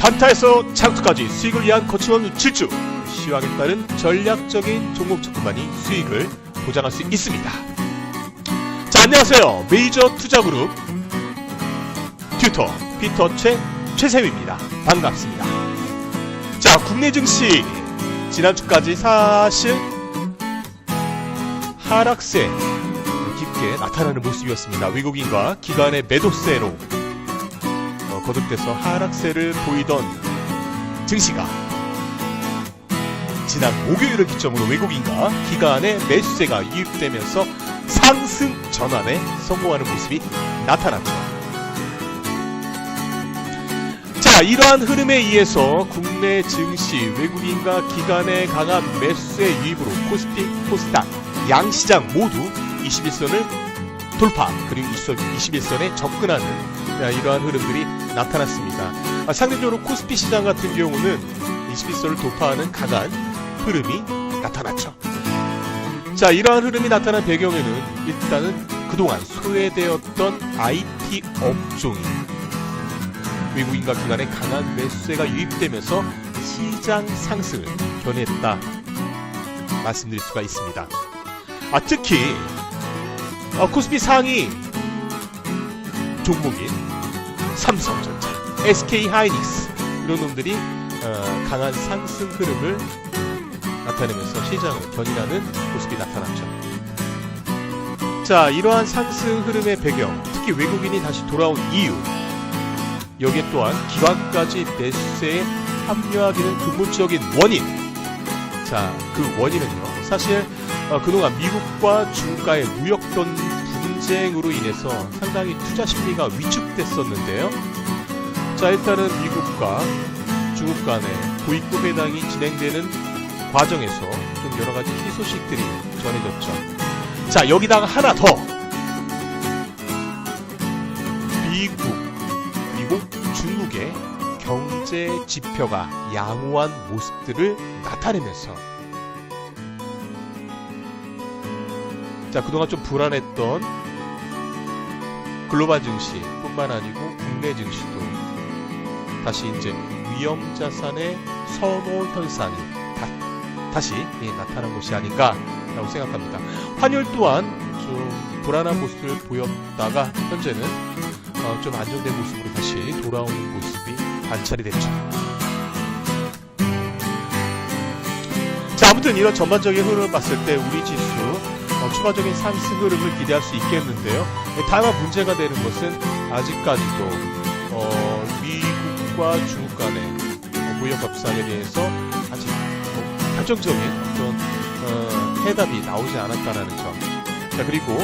단타에서 장투까지 수익을 위한 거침없는 질주, 시황에 따른 전략적인 종목 접근만이 수익을 보장할 수 있습니다. 자, 안녕하세요. 메이저 투자그룹 튜터 피터 최세우입니다. 반갑습니다. 자, 국내 증시 지난주까지 사실 하락세 깊게 나타나는 모습이었습니다. 외국인과 기관의 매도세로 거듭돼서 하락세를 보이던 증시가 지난 목요일을 기점으로 외국인과 기관의 매수세가 유입되면서 상승 전환에 성공하는 모습이 나타났죠. 자, 이러한 흐름에 의해서 국내 증시 외국인과 기관의 강한 매수세 유입으로 코스피, 코스닥, 양시장 모두 21선을 돌파, 그리고 21선에 접근하는 이러한 흐름들이 나타났습니다. 상대적으로 코스피 시장 같은 경우는 21선을 돌파하는 강한 흐름이 나타났죠. 자, 이러한 흐름이 나타난 배경에는 일단은 그동안 소외되었던 IT 업종이 외국인과 기관의 강한 매수세가 유입되면서 시장 상승을 견했다 말씀드릴 수가 있습니다. 특히 코스피 상위 종목인 삼성전자, SK하이닉스 이런 놈들이 강한 상승 흐름을 나타내면서 시장을 견인하는 모습이 나타났죠. 자, 이러한 상승 흐름의 배경, 특히 외국인이 다시 돌아온 이유, 여기에 또한 기관까지 매수세에 합류하기는 근본적인 원인. 자, 그 원인은요, 사실 그동안 미국과 중국과의 무역던 분쟁으로 인해서 상당히 투자 심리가 위축됐었는데요. 자, 일단은 미국과 중국 간의 고위급 회담이 진행되는 과정에서 좀 여러가지 희소식들이 전해졌죠. 자, 여기다가 하나 더, 미국 그리고 중국의 경제 지표가 양호한 모습들을 나타내면서, 자, 그동안 좀 불안했던 글로벌 증시 뿐만 아니고 국내 증시도 다시 이제 위험자산의 선호 현상이 다시 나타난 것이 아닌가라고 생각합니다. 환율 또한 좀 불안한 모습을 보였다가 현재는 좀 안정된 모습으로 다시 돌아오는 모습이 관찰이 됐죠. 자, 아무튼 이런 전반적인 흐름을 봤을 때 우리 지수 추가적인 상승 흐름을 기대할 수 있겠는데요. 다만 문제가 되는 것은 아직까지도 미국과 중국 간의 무역 협상에 대해서 아직 결정적인 어떤 해답이 나오지 않았다는 점. 자, 그리고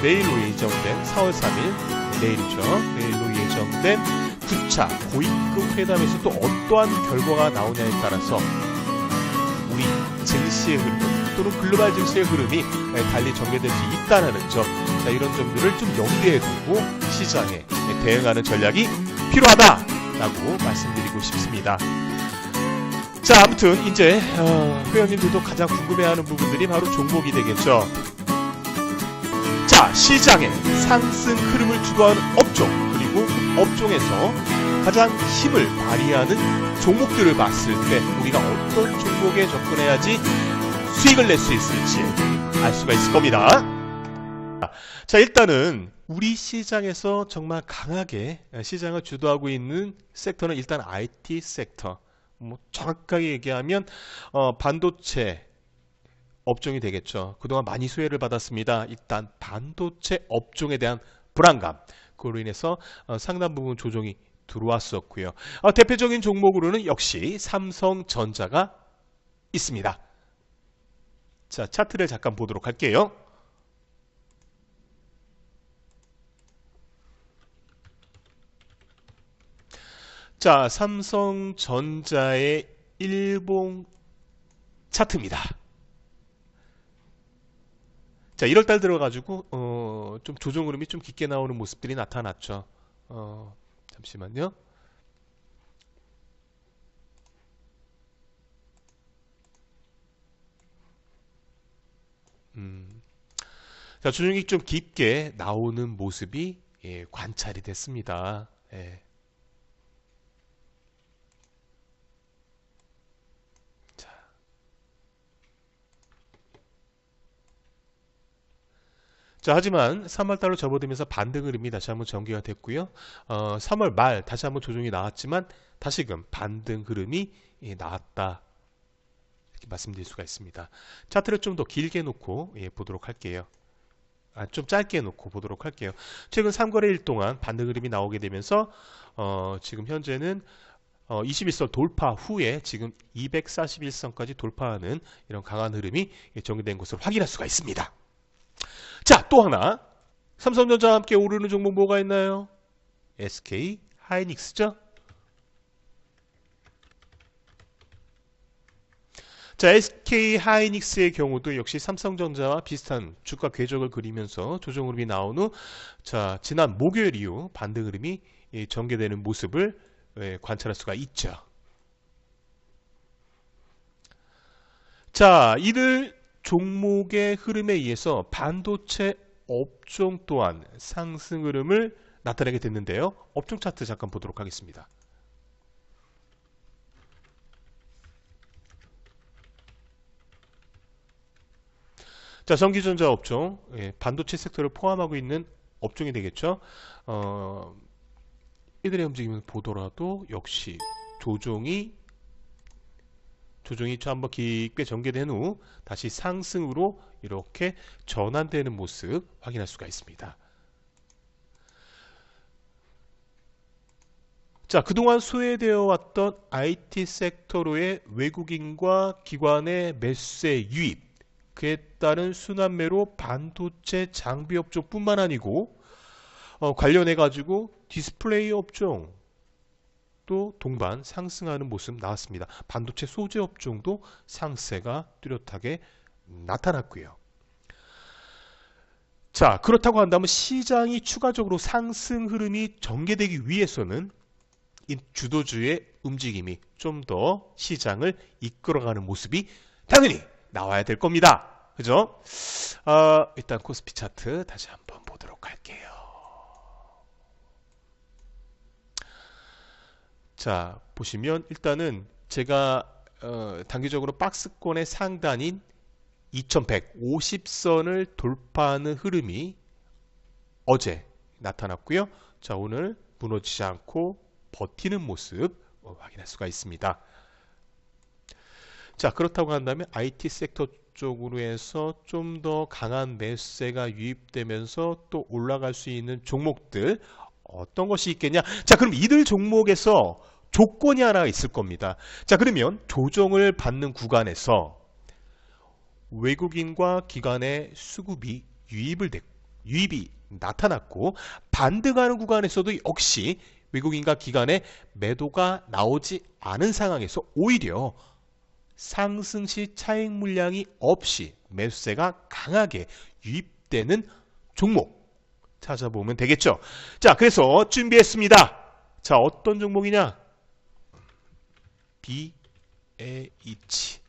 내일로 예정된 4월 3일 내일이죠. 내일로 예정된 9차 고위급 회담에서 또 어떠한 결과가 나오냐에 따라서 우리 증시의 흐름 또는 글로벌 증시의 흐름이 달리 전개될 수 있다는 점. 자, 이런 점들을 좀 염두에 두고 시장에 대응하는 전략이 필요하다라고 말씀드리고 싶습니다. 자, 아무튼 이제 회원님들도 가장 궁금해하는 부분들이 바로 종목이 되겠죠. 자, 시장의 상승 흐름을 주도하는 업종, 그리고 업종에서 가장 힘을 발휘하는 종목들을 봤을 때 우리가 어떤 종목에 접근해야지 수익을 낼 수 있을지 알 수가 있을 겁니다. 자, 일단은 우리 시장에서 정말 강하게 시장을 주도하고 있는 섹터는 일단 IT 섹터, 정확하게 얘기하면 반도체 업종이 되겠죠. 그동안 많이 수혜를 받았습니다. 일단 반도체 업종에 대한 불안감, 그로 인해서 상당 부분 조정이 들어왔었고요. 대표적인 종목으로는 역시 삼성전자가 있습니다. 자, 차트를 잠깐 보도록 할게요. 자, 삼성전자의 일봉 차트입니다. 자, 1월달 들어가지고 좀 조정 흐름이 좀 깊게 나오는 모습들이 나타났죠. 잠시만요. 자, 조정이 좀 깊게 나오는 모습이 관찰이 됐습니다. 자, 하지만 3월달로 접어들면서 반등 흐름이 다시 한번 전개가 됐고요. 3월 말 다시 한번 조정이 나왔지만 다시금 반등 흐름이 나왔다. 이렇게 말씀드릴 수가 있습니다. 차트를 좀 더 길게 놓고 보도록 할게요. 좀 짧게 놓고 보도록 할게요. 최근 3거래일 동안 반등 흐름이 나오게 되면서 지금 현재는 21선 돌파 후에 지금 241선까지 돌파하는 이런 강한 흐름이 전개된 것을 확인할 수가 있습니다. 자, 또 하나 삼성전자와 함께 오르는 종목 뭐가 있나요? SK 하이닉스죠. 자, SK 하이닉스의 경우도 역시 삼성전자와 비슷한 주가 궤적을 그리면서 조정 흐름이 나온 후, 자, 지난 목요일 이후 반등 흐름이 전개되는 모습을 관찰할 수가 있죠. 자, 이들 종목의 흐름에 의해서 반도체 업종 또한 상승 흐름을 나타내게 됐는데요. 업종 차트 잠깐 보도록 하겠습니다. 자, 전기전자 업종, 반도체 섹터를 포함하고 있는 업종이 되겠죠. 이들의 움직임을 보더라도 역시 조정이 한번 깊게 전개된 후 다시 상승으로 이렇게 전환되는 모습 확인할 수가 있습니다. 자, 그동안 소외되어 왔던 IT 섹터로의 외국인과 기관의 매수세 유입, 그에 따른 순환매로 반도체 장비 업종뿐만 아니고 관련해 가지고 디스플레이 업종 또 동반 상승하는 모습 나왔습니다. 반도체 소재 업종도 상세가 뚜렷하게 나타났고요. 자, 그렇다고 한다면 시장이 추가적으로 상승 흐름이 전개되기 위해서는 이 주도주의 움직임이 좀 더 시장을 이끌어가는 모습이 당연히 나와야 될 겁니다. 그죠? 일단 코스피 차트 다시 한번 보도록 할게요. 자, 보시면 일단은 제가 단기적으로 박스권의 상단인 2150선을 돌파하는 흐름이 어제 나타났고요. 자, 오늘 무너지지 않고 버티는 모습 확인할 수가 있습니다. 자, 그렇다고 한다면 IT 섹터 쪽으로 해서 좀 더 강한 매수세가 유입되면서 또 올라갈 수 있는 종목들 어떤 것이 있겠냐? 자, 그럼 이들 종목에서 조건이 하나 있을 겁니다. 자, 그러면 조정을 받는 구간에서 외국인과 기관의 수급이 유입이 나타났고 반등하는 구간에서도 역시 외국인과 기관의 매도가 나오지 않은 상황에서 오히려 상승 시 차익 물량이 없이 매수세가 강하게 유입되는 종목 찾아보면 되겠죠. 자, 그래서 준비했습니다. 자, 어떤 종목이냐? BH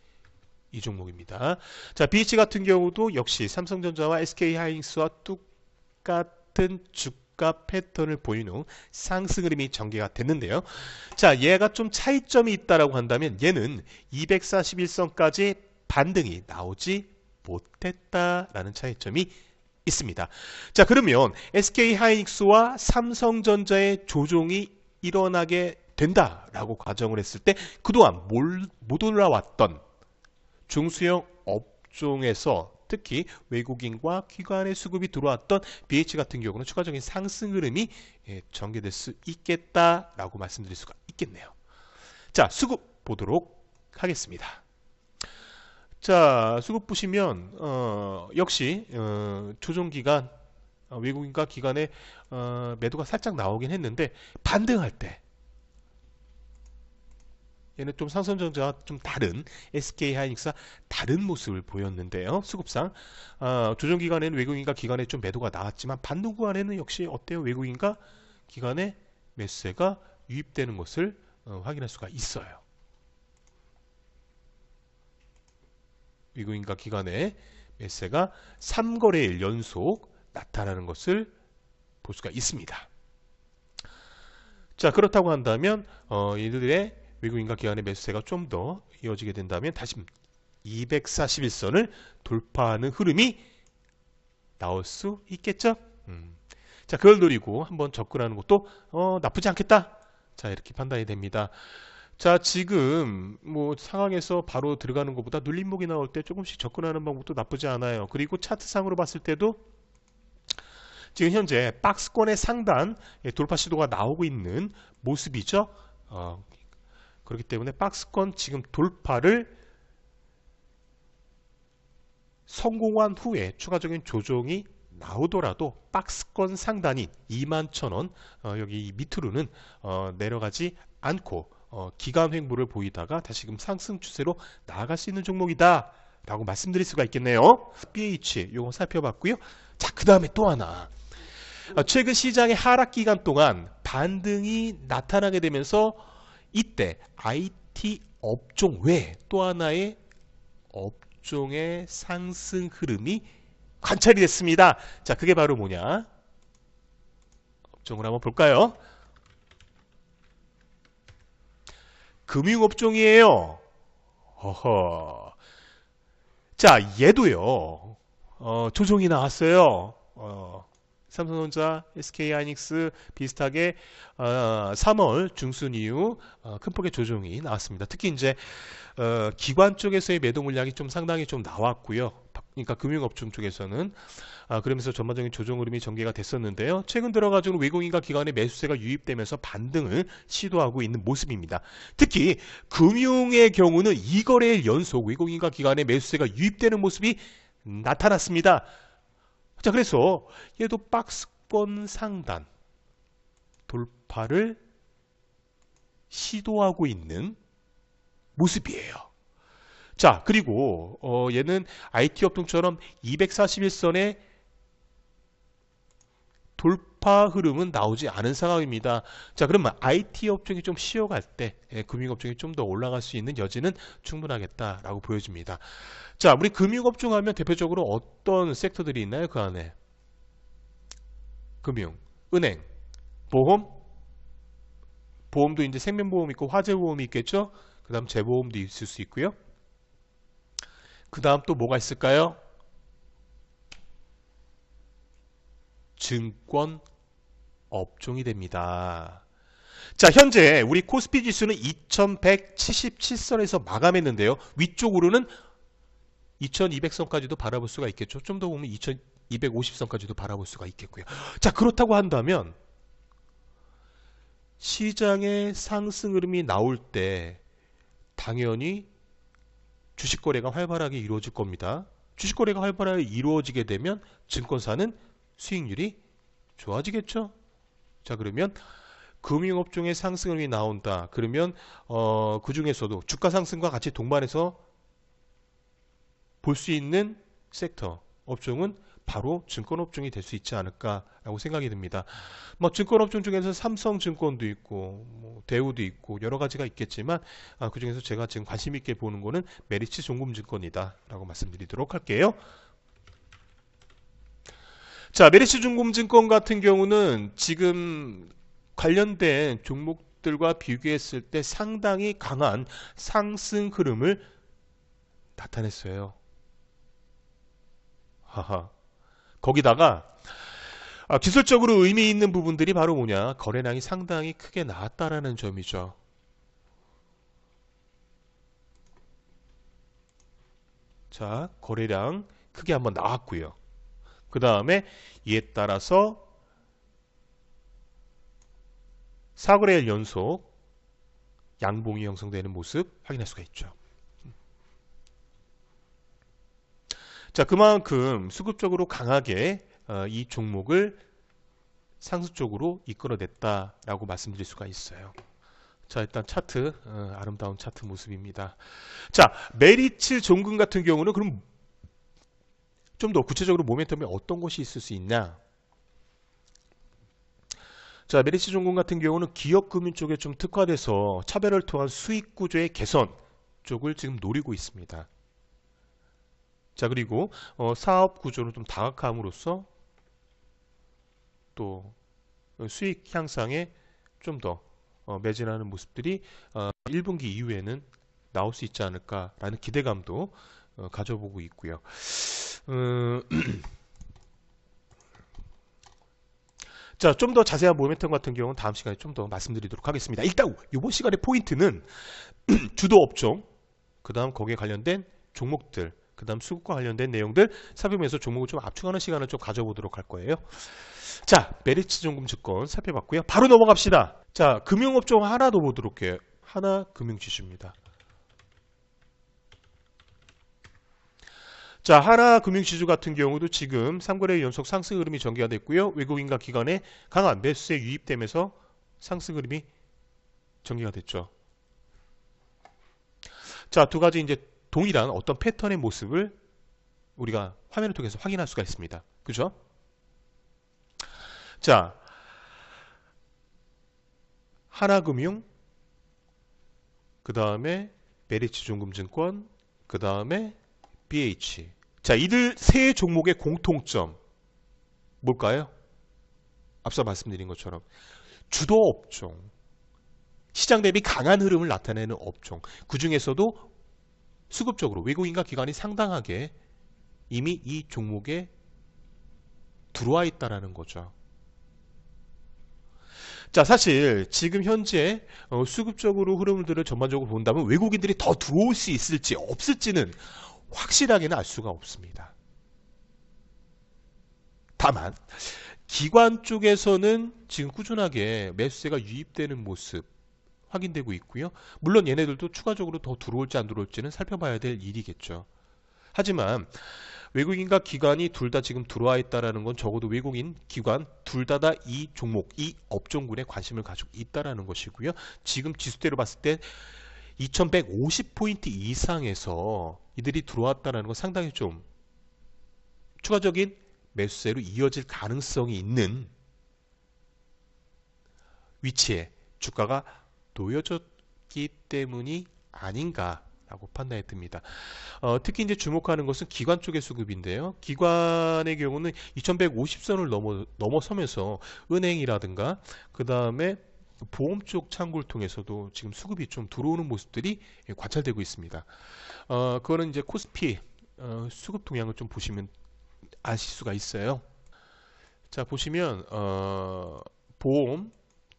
이 종목입니다. 자, BH 같은 경우도 역시 삼성전자와 SK 하이닉스와 똑같은 주가 패턴을 보인 후 상승 흐름이 전개가 됐는데요. 자, 얘가 좀 차이점이 있다라고 한다면 얘는 241선까지 반등이 나오지 못했다라는 차이점이 있습니다. 자, 그러면 SK 하이닉스와 삼성전자의 조정이 일어나게 된다라고 가정을 했을 때 그동안 못 올라왔던 중소형 업종에서 특히 외국인과 기관의 수급이 들어왔던 BH 같은 경우는 추가적인 상승 흐름이 전개될 수 있겠다라고 말씀드릴 수가 있겠네요. 자, 수급 보도록 하겠습니다. 자, 수급 보시면 역시 조정기간 외국인과 기관의 매도가 살짝 나오긴 했는데 반등할 때 얘는 좀 삼성전자와 좀 다른 SK 하이닉스와 다른 모습을 보였는데요. 수급상 조정기간에는 외국인과 기관의 좀 매도가 나왔지만 반등 구간에는 역시 어때요? 외국인과 기관의 매수세가 유입되는 것을 확인할 수가 있어요. 외국인과 기관의 매수세가 3거래일 연속 나타나는 것을 볼 수가 있습니다. 자, 그렇다고 한다면 이들의 외국인과 기관의 매수세가 좀 더 이어지게 된다면 다시 241선을 돌파하는 흐름이 나올 수 있겠죠? 자, 그걸 노리고 한번 접근하는 것도 나쁘지 않겠다. 자, 이렇게 판단이 됩니다. 자, 지금 뭐 상황에서 바로 들어가는 것보다 눌림목이 나올 때 조금씩 접근하는 방법도 나쁘지 않아요. 그리고 차트상으로 봤을 때도 지금 현재 박스권의 상단 돌파 시도가 나오고 있는 모습이죠. 그렇기 때문에 박스권 지금 돌파를 성공한 후에 추가적인 조정이 나오더라도 박스권 상단인 21,000원 여기 밑으로는 내려가지 않고 기간 횡보를 보이다가 다시금 상승 추세로 나아갈 수 있는 종목이다 라고 말씀드릴 수가 있겠네요. BH 요거 살펴봤고요. 자, 그 다음에 또 하나, 최근 시장의 하락 기간 동안 반등이 나타나게 되면서 이때 IT 업종 외에 또 하나의 업종의 상승 흐름이 관찰이 됐습니다. 자, 그게 바로 뭐냐? 업종을 한번 볼까요? 금융업종이에요. 어허. 자, 얘도요. 조정이 나왔어요. 삼성전자, SK하이닉스 비슷하게 3월 중순 이후 큰 폭의 조정이 나왔습니다. 특히 이제 기관 쪽에서의 매도 물량이 좀 상당히 좀 나왔고요. 그러니까 금융업종 쪽에서는 그러면서 전반적인 조정 흐름이 전개가 됐었는데요. 최근 들어가지고 외국인과 기관의 매수세가 유입되면서 반등을 시도하고 있는 모습입니다. 특히 금융의 경우는 2거래일 연속 외국인과 기관의 매수세가 유입되는 모습이 나타났습니다. 자, 그래서 얘도 박스권 상단 돌파를 시도하고 있는 모습이에요. 자, 그리고 얘는 IT 업종처럼 241선의 돌파 흐름은 나오지 않은 상황입니다. 자, 그러면 IT 업종이 좀 쉬어갈 때 금융업종이 좀 더 올라갈 수 있는 여지는 충분하겠다라고 보여집니다. 자, 우리 금융업종 하면 대표적으로 어떤 섹터들이 있나요? 그 안에 금융, 은행, 보험, 보험도 이제 생명보험 있고 화재보험이 있겠죠? 그 다음 재보험도 있을 수 있고요. 그 다음 또 뭐가 있을까요? 증권 업종이 됩니다. 자, 현재 우리 코스피 지수는 2177선에서 마감했는데요. 위쪽으로는 2200선까지도 바라볼 수가 있겠죠. 좀 더 보면 2250선까지도 바라볼 수가 있겠고요. 자, 그렇다고 한다면 시장의 상승 흐름이 나올 때 당연히 주식 거래가 활발하게 이루어질 겁니다. 주식 거래가 활발하게 이루어지게 되면 증권사는 수익률이 좋아지겠죠. 자, 그러면 금융업종의 상승 흐름이 나온다. 그러면 그 중에서도 주가 상승과 같이 동반해서 볼 수 있는 섹터, 업종은 바로 증권업종이 될 수 있지 않을까라고 생각이 듭니다. 뭐 증권업종 중에서 삼성증권도 있고 뭐 대우도 있고 여러 가지가 있겠지만 그 중에서 제가 지금 관심 있게 보는 거는 메리츠 종금증권이다라고 말씀드리도록 할게요. 자, 메리츠 종금증권 같은 경우는 지금 관련된 종목들과 비교했을 때 상당히 강한 상승 흐름을 나타냈어요. 하하. 거기다가 기술적으로 의미 있는 부분들이 바로 뭐냐, 거래량이 상당히 크게 나왔다라는 점이죠. 자, 거래량 크게 한번 나왔고요. 그 다음에 이에 따라서 4거래일 연속 양봉이 형성되는 모습 확인할 수가 있죠. 자, 그만큼 수급적으로 강하게 이 종목을 상승 쪽으로 이끌어냈다라고 말씀드릴 수가 있어요. 자, 일단 차트, 아름다운 차트 모습입니다. 자, 메리츠 종금 같은 경우는 그럼 좀 더 구체적으로 모멘텀이 어떤 것이 있을 수 있냐? 자, 메리츠 종금 같은 경우는 기업금융 쪽에 좀 특화돼서 차별을 통한 수익 구조의 개선 쪽을 지금 노리고 있습니다. 자, 그리고 사업 구조를 좀 다각함으로써 또 수익 향상에 좀 더 매진하는 모습들이 1분기 이후에는 나올 수 있지 않을까라는 기대감도 가져보고 있고요. 자, 좀 더 자세한 모멘텀 같은 경우는 다음 시간에 좀 더 말씀드리도록 하겠습니다. 일단 이번 시간의 포인트는 주도 업종, 그 다음 거기에 관련된 종목들, 그 다음 수급과 관련된 내용들 살펴보면서 종목을 좀 압축하는 시간을 좀 가져보도록 할 거예요. 자, 메리츠증권증권 살펴봤고요. 바로 넘어갑시다. 자, 금융업종 하나 더 보도록 해요. 하나금융지주입니다. 자, 하나금융지주 같은 경우도 지금 3거래 연속 상승 흐름이 전개가 됐고요. 외국인과 기관의 강한 매수세 유입되면서 상승 흐름이 전개가 됐죠. 자, 두 가지 이제 동일한 어떤 패턴의 모습을 우리가 화면을 통해서 확인할 수가 있습니다. 그죠? 자, 하나금융, 그 다음에 메리츠증권증권, 그 다음에 BH. 자, 이들 세 종목의 공통점 뭘까요? 앞서 말씀드린 것처럼 주도 업종, 시장 대비 강한 흐름을 나타내는 업종, 그 중에서도 수급적으로 외국인과 기관이 상당하게 이미 이 종목에 들어와 있다라는 거죠. 자, 사실 지금 현재 수급적으로 흐름들을 전반적으로 본다면 외국인들이 더 들어올 수 있을지 없을지는 확실하게는 알 수가 없습니다. 다만 기관 쪽에서는 지금 꾸준하게 매수세가 유입되는 모습 확인되고 있고요. 물론 얘네들도 추가적으로 더 들어올지 안 들어올지는 살펴봐야 될 일이겠죠. 하지만 외국인과 기관이 둘 다 지금 들어와 있다는 건 적어도 외국인, 기관 둘 다 이 종목, 이 업종군에 관심을 가지고 있다는 것이고요. 지금 지수대로 봤을 때 2150포인트 이상에서 이들이 들어왔다는 건 상당히 좀 추가적인 매수세로 이어질 가능성이 있는 위치에 주가가 놓여졌기 때문이 아닌가라고 판단이 듭니다. 특히 이제 주목하는 것은 기관 쪽의 수급인데요. 기관의 경우는 2150선을 넘어서면서 은행이라든가 그 다음에 보험 쪽 창구를 통해서도 지금 수급이 좀 들어오는 모습들이 관찰되고 있습니다. 그거는 이제 코스피 수급 동향을 좀 보시면 아실 수가 있어요. 자, 보시면 보험,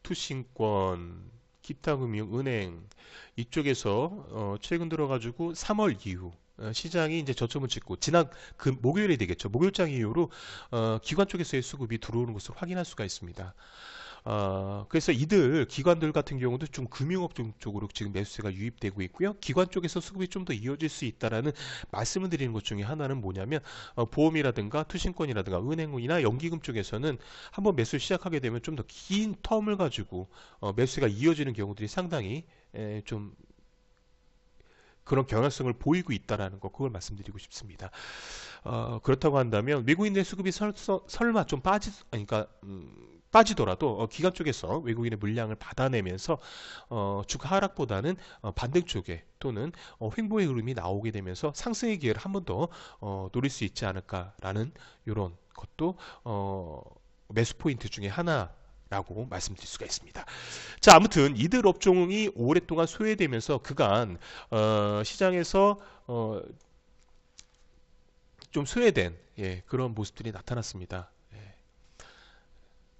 투신권, 기타금융, 은행 이쪽에서 최근 들어가지고 3월 이후 시장이 이제 저점을 찍고 지난 목요일이 되겠죠. 목요일장 이후로 기관 쪽에서의 수급이 들어오는 것을 확인할 수가 있습니다. 그래서 이들 기관들 같은 경우도 좀 금융업종 쪽으로 지금 매수세가 유입되고 있고요. 기관 쪽에서 수급이 좀 더 이어질 수 있다라는 말씀을 드리는 것 중에 하나는 뭐냐면 보험이라든가 투신권이라든가 은행이나 연기금 쪽에서는 한번 매수 시작하게 되면 좀 더 긴 텀을 가지고 매수가 이어지는 경우들이 상당히 좀 그런 경향성을 보이고 있다라는 거, 그걸 말씀드리고 싶습니다. 그렇다고 한다면 외국인의 수급이 설마 좀 빠지더라도 기관 쪽에서 외국인의 물량을 받아내면서 주가 하락보다는 반대쪽에 또는 횡보의 흐름이 나오게 되면서 상승의 기회를 한 번 더 노릴 수 있지 않을까라는 이런 것도 매수 포인트 중에 하나라고 말씀드릴 수가 있습니다. 자, 아무튼 이들 업종이 오랫동안 소외되면서 그간 시장에서 좀 소외된 그런 모습들이 나타났습니다.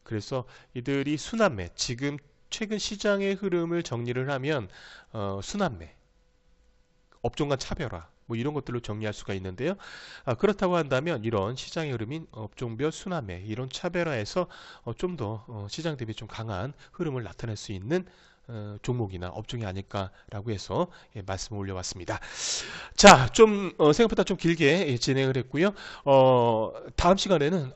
그래서 이들이 순환매, 지금 최근 시장의 흐름을 정리를 하면 순환매, 업종 간 차별화 뭐 이런 것들로 정리할 수가 있는데요. 그렇다고 한다면 이런 시장의 흐름인 업종별 순환매, 이런 차별화에서 좀 더 시장 대비 좀 강한 흐름을 나타낼 수 있는 종목이나 업종이 아닐까라고 해서 말씀을 올려봤습니다. 자, 좀 생각보다 좀 길게 진행을 했고요. 다음 시간에는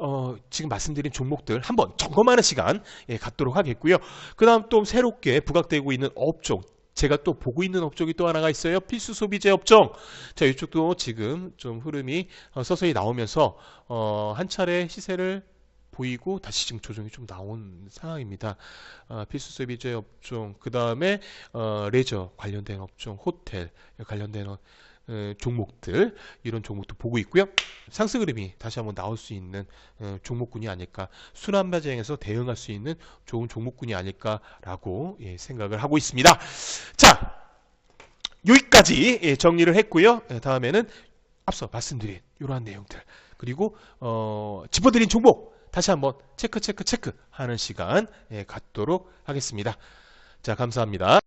지금 말씀드린 종목들 한번 점검하는 시간 갖도록 하겠고요. 그 다음 또 새롭게 부각되고 있는 업종, 제가 또 보고 있는 업종이 또 하나가 있어요. 필수 소비재 업종. 자, 이쪽도 지금 좀 흐름이 서서히 나오면서 한 차례 시세를 보이고 다시 지금 조정이 좀 나온 상황입니다. 필수 서비스 업종, 그 다음에 레저 관련된 업종, 호텔 관련된 종목들, 이런 종목도 보고 있고요. 상승 흐름이 다시 한번 나올 수 있는 종목군이 아닐까, 순환 매장에서 대응할 수 있는 좋은 종목군이 아닐까라고 생각을 하고 있습니다. 자, 여기까지 정리를 했고요. 다음에는 앞서 말씀드린 이러한 내용들, 그리고 짚어드린 종목 다시 한번 체크 하는 시간 갖도록 하겠습니다. 자, 감사합니다.